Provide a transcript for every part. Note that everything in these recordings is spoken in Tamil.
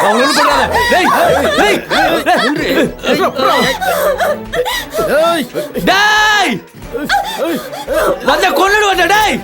அவன் ஒண்ணும் பண்ணாத. டேய் டேய் டேய் வந்த கொன்னுடுவாடா டேய்.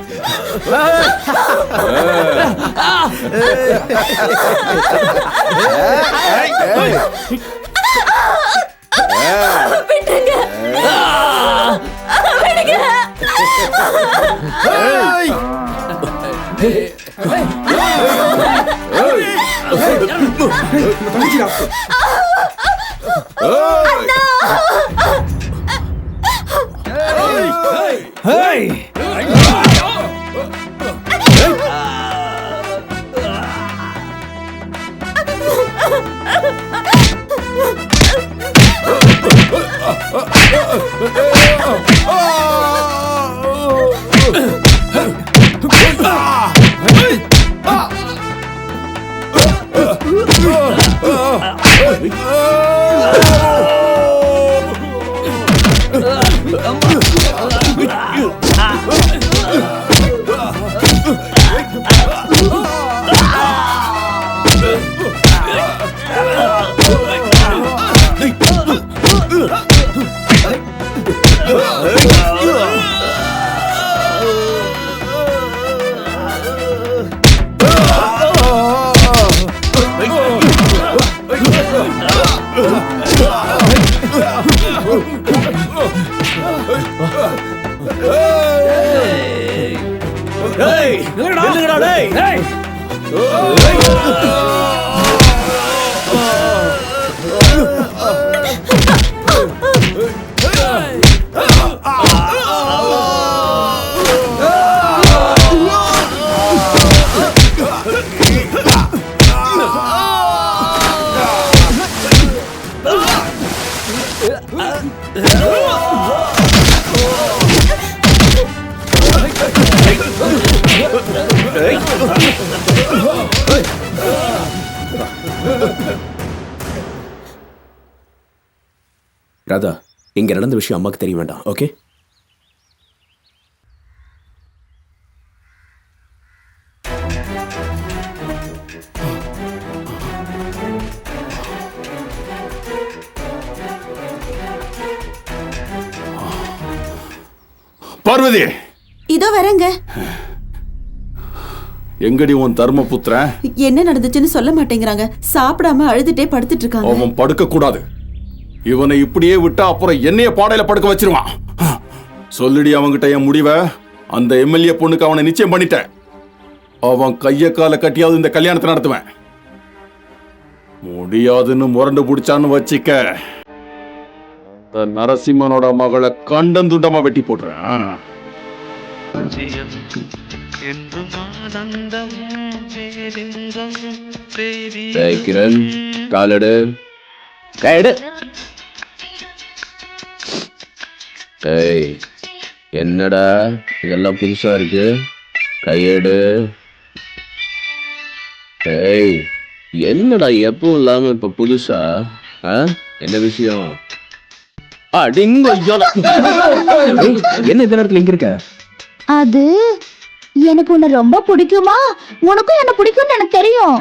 ராதா, இங்க நடந்த விஷயம் அம்மாக்கு தெரிய வேண்டாம். ஓகே? பார்வதி, இதோ வரங்க. எங்கடி உன் தர்மபுத்திரன்? என்ன நடந்துச்சுன்னு சொல்ல மாட்டேங்கிறாங்க. சாப்பிடாம அழுதுட்டே படுத்துட்டு இருக்காங்க. அவன் படுக்க கூடாது. இவனை இப்படியே விட்டா அப்புறம் என்னைய பாடையில படுக்க வச்சிருவான். சொல்லிடி அவன்கிட்ட என் முடிவை. அந்த எம்எல்ஏ பொண்ணுக்கு அவனை நிச்சயம் பண்ணிட்டேன். அவன் கைய கால கட்டியாவது இந்த கல்யாணத்தை நடத்துவேன். முடியாதுன்னு முரண்டு பிடிச்சான்னு வச்சிக்க, நரசிம்மனோட மகளை கண்டந்துண்டமா வெட்டி போடுறேன். கிரண், காலடு கைடு. என்னடா இதெல்லாம் புதுசா இருக்கு? கையெடு. என்னடா எப்பவும் இல்லாம இப்ப புதுசா? என்ன விஷயம்? என்ன இந்த நேரத்துல இங்க இருக்க? அது எனக்கு உன்னை ரொம்ப பிடிக்குமா? உனக்கும் என்ன பிடிக்கும்னு எனக்கு தெரியும்.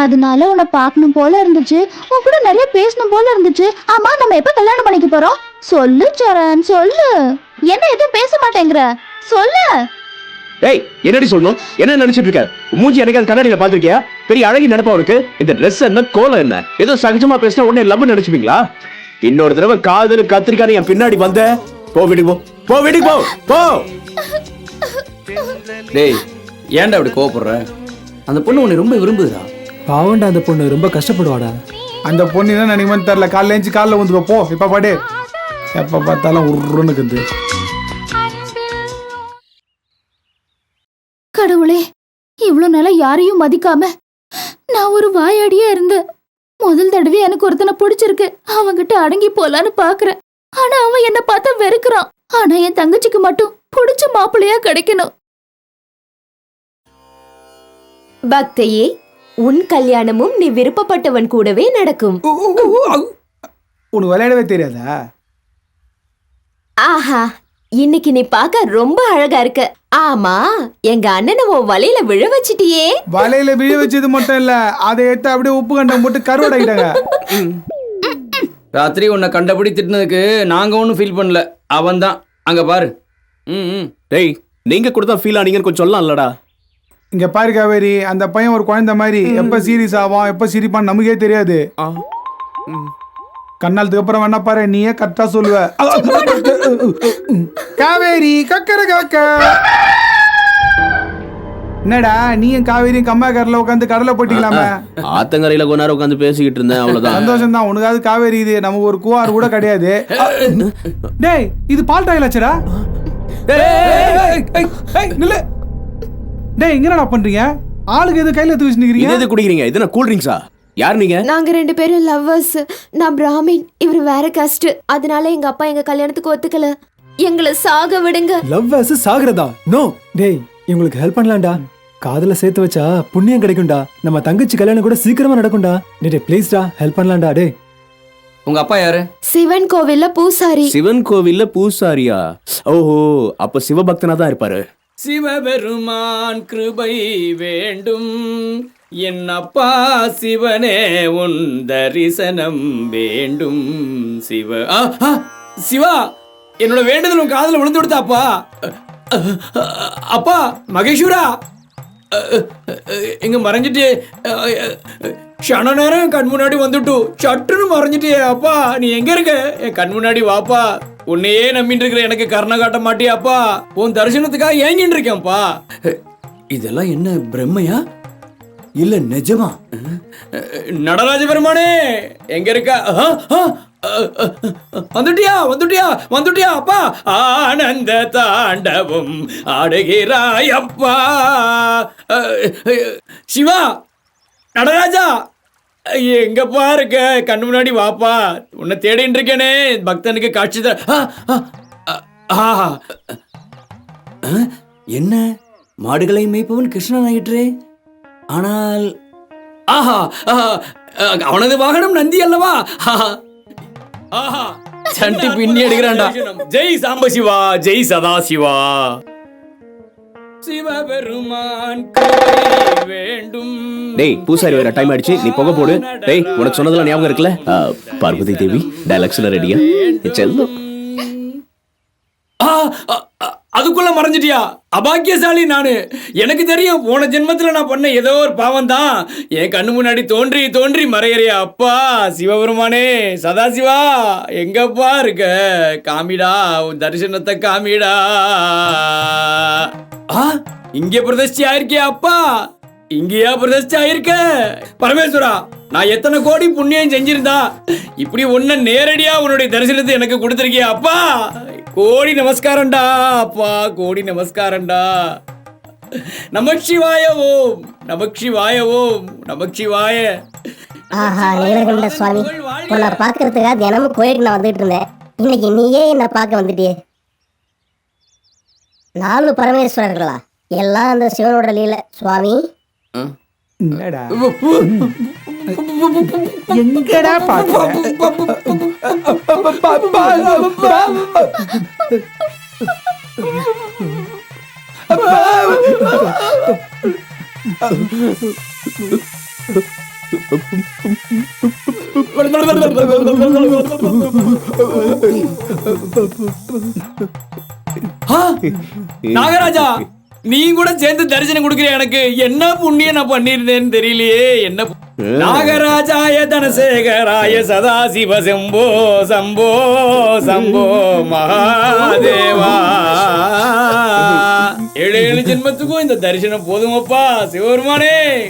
அதனால உன்னை பார்க்கணும் போல இருந்துச்சு, உன் கூட நிறைய பேசணும் போல இருந்துச்சு. ஆமா, நம்ம எப்ப கல்யாணம் பண்ணிக்க போறோம்? சொல்லு சரண், சொல்லு. என்ன எதுவும் பேச மாட்டேங்கிற? சொல்லு. என்னடி சொல்லணும்? என்ன நினைச்சிட்டு இருக்க? மூஞ்சி எனக்கு கண்ணாடியில பாத்திருக்கியா? பெரிய அழகி நினைப்பா இருக்கு. இந்த ட்ரெஸ் என்ன, கோலம் என்ன? ஏதோ சகஜமா பேசினா உடனே லவ் நினைச்சுப்பீங்களா? இன்னொரு தடவை காதல் கத்திரிக்கான என் பின்னாடி வந்த போ வீட்டுக்கு போ, போ வீட்டுக்கு போ, போ. டேய், ஏன்டா அப்படி கோவப்படுற? அந்த பொண்ணு உன்னை ரொம்ப விரும்புதுடா. பாவண்டா, அந்த பொண்ணு ரொம்ப கஷ்டப்படுவாடா. அந்த பொண்ணு என்ன நினைக்குமான்னு தெரியல. காலைல எழுந்து காலில் வந்துருவா. போ இப்ப பாடு. எப்ப பார்த்தாலும் உருன்னுக்குது. கடவுளே, இவ்வளவு நாளா யாரையும் மதிக்காம நான் ஒரு வாயாடியா இருந்தேன். முதல் தடவை எனக்கு ஒருத்தனை பிடிச்சிருக்கு. அவன்கிட்ட அடங்கி போலான்னு பாக்குறேன். ஆனா அவன் என்ன பார்த்தா வெறுக்கிறான். ஆனா என் தங்கச்சிக்கு மட்டும் பிடிச்ச மாப்பிள்ளையா கிடைக்கணும். பக்தையே, உன் கல்யாணமும் நீ விருப்பப்பட்டவன் கூடவே நடக்கும். உனக்கு விளையாடவே தெரியாதா? ஆஹா, இன்னைக்கு நீ பார்க்க ரொம்ப அழகா இருக்க. ஆமா, எங்க அண்ணனை உன் வலையில விழ வச்சிட்டியே. வலையில விழ வச்சது மட்டும் இல்ல, அதை எடுத்து அப்படியே உப்பு கண்டம் போட்டு கருவாடாக்கிட்டாங்க. ராத்திரி உன்னை கண்டபடி திட்டினதுக்கு நாங்க ஒன்றும் ஃபீல் பண்ணல, அவன் தான். அங்க பாரு. டேய், நீங்க கூட தான் ஃபீல் ஆனீங்கன்னு கொஞ்சம் சொல்லலாம் இல்லடா. இங்க பாரு காவேரி, அந்த பையன் ஒரு குழந்தை மாதிரி எப்ப சீரியஸ் ஆவான் எப்ப சிரிப்பான் நமக்கே தெரியாது. கண்ணாலத்துக்கு அப்புறம் வேணா பாரு, நீயே கரெக்டா சொல்லுவ. காவேரி கக்கர காக்க. என்னடா நீயும் காவேரியும் கம்மாக்காரில் உட்காந்து கடலை போட்டிக்கலாமே. ஆத்தங்கரையில கொஞ்ச நேரம் உட்காந்து பேசிக்கிட்டு இருந்தேன், அவ்வளவுதான். சந்தோஷம் தான் உனக்காவது. காவேரி இது நமக்கு ஒரு கூவாறு கூட கிடையாது. டேய் இது பால் டாயிலாச்சடா. டேய் என்னடா பண்றீங்க? ஆளுக்கு எது கையில எடுத்து வச்சுக்கிறீங்க? எது குடிக்கிறீங்க? இது கூல் ட்ரிங்க்ஸா? யார் நீங்க? நாங்க 2 பேரும் லவ்வர்ஸ். நான் பிராமின், இவர் வேற காஸ்ட். அதனால எங்க அப்பா எங்க கல்யாணத்துக்கு ஒத்துக்கல. எங்களை சாக விடுங்க. லவ் வேஸ் சாகுறதா? நோ. டேய் இவங்களுக்கு ஹெல்ப் பண்ணலாம்டா. காதல சேர்த்து வச்சா புண்ணியம் கிடைக்கும்டா. நம்ம தங்கச்சி கல்யாணம் கூட சீக்கிரமா நடக்கும்டா. டேய் ப்ளீஸ்டா ஹெல்ப் பண்ணலாம்டா. டேய் உங்க அப்பா யாரு? சிவன் கோவில்ல பூசாரி. சிவன் கோவில்ல பூசாரியா? ஓஹோ, அப்ப சிவபக்தனா தான் இருப்பாரு. சிவபெருமான் கிருபை வேண்டும், என் அப்பா சிவனே உன் தரிசனம் வேண்டும். சிவா, என்னோட வேண்டுதல் உன் காதுல விழுந்து கொடுத்தாப்பா. அப்பா மகேஸ்வரா, எங்க மறைஞ்சிட்டு ஷன நேரம் கண் முன்னாடி வந்துட்டு சட்டுன்னு மறைஞ்சிட்டியே. அப்பா நீ எங்க இருக்க? என் கண் முன்னாடி வாப்பா. உன்னையே நம்பிட்டு இருக்கிற எனக்கு கருணை காட்ட மாட்டியாப்பா? உன் தரிசனத்துக்காக ஏங்கிட்டு இருக்கேன்ப்பா. இதெல்லாம் என்ன பிரம்மையா இல்ல நிஜமா? நடராஜ பெருமானே எங்க இருக்கா? வந்துட்டியா வந்துட்டியா வந்துட்டியா அப்பா? ஆனந்த தாண்டவம் ஆடுகிறாய் அப்பா. சிவா, நடராஜா எங்கப்பா இருக்க? கண்ணு முன்னாடி வாப்பா, உன்னை தேடின்னு இருக்கேனே. பக்தனுக்கு காட்சி என்ன மாடுகளை மேய்ப்பவன் கிருஷ்ணன் ஆயிற்றே. ஆனால் ஆஹா, அவனது வாகனம் நந்தி அல்லவா? ஆஹா, சண்டி பின்னி எடுக்கிறான்டா. ஜெய் சாம்ப சிவா, ஜெய் சதா சிவா. சிவபெருமான் வேண்டும். டேய் பூசாரி வேற டைம் ஆயிடுச்சு, நீ புகை போடு. டேய் உனக்கு சொன்னதெல்லாம் ஞாபகம் இருக்குல்ல? பார்வதி தேவி டைலாக்ஸ்ல ரெடியா? செல்லும். அதுக்குள்ள மறைஞ்சிட்டியா? அபாக்கியசாலி நானு. எனக்கு தெரியும் போன ஜென்மத்துல நான் பண்ண ஏதோ ஒரு பாவம் தான் என் கண்ணு முன்னாடி தோன்றி தோன்றி மறையறியா. அப்பா சிவபெருமானே, சதாசிவா எங்கப்பா இருக்க? காமிடா, உன் தரிசனத்தை காமிடா. இங்கே பிரதிஷ்டி ஆயிருக்கியா அப்பா? இங்கேயா பிரதிஷ்டி ஆயிருக்க? பரமேஸ்வரா, நான் எத்தனை கோடி புண்ணியம் செஞ்சிருந்தா இப்படி ஒன்ன நேரடியா உன்னுடைய தரிசனத்தை எனக்கு கொடுத்திருக்கியா அப்பா? கோடி நமஸ்காரம்டா அப்பா, கோடி நமஸ்காரம்டா. நமச்சிவாய ஓம், நமச்சிவாய ஓம், நமச்சிவாய. ஆஹா, நீலகண்ட சுவாமி, உன்னை பார்க்கறதுக்காக தினமும் கோயிலுக்கு நான் வந்துட்டு இருந்தேன். இன்னைக்கு நீயே என்னை பார்க்க வந்துட்டியே. 4 பரமேஸ்வரர்களா? எல்லாம் அந்த சிவனோட லீலை சுவாமி. என்னடா எங்கடா பாக்குற? நாகராஜா, நீ கூட சேர்ந்து தரிசனம் கொடுக்கிற எனக்கு என்ன புண்ணியம் நான் பண்ணிருந்தேன்னு தெரியலையே. என்ன நாகராஜாய தனசேகராய சதாசிவ சம்போ சம்போ சம்போ மகாதேவா. 7 ஜென்மத்துக்கும் இந்த தரிசனம் போதுமப்பா சிவபெருமானே.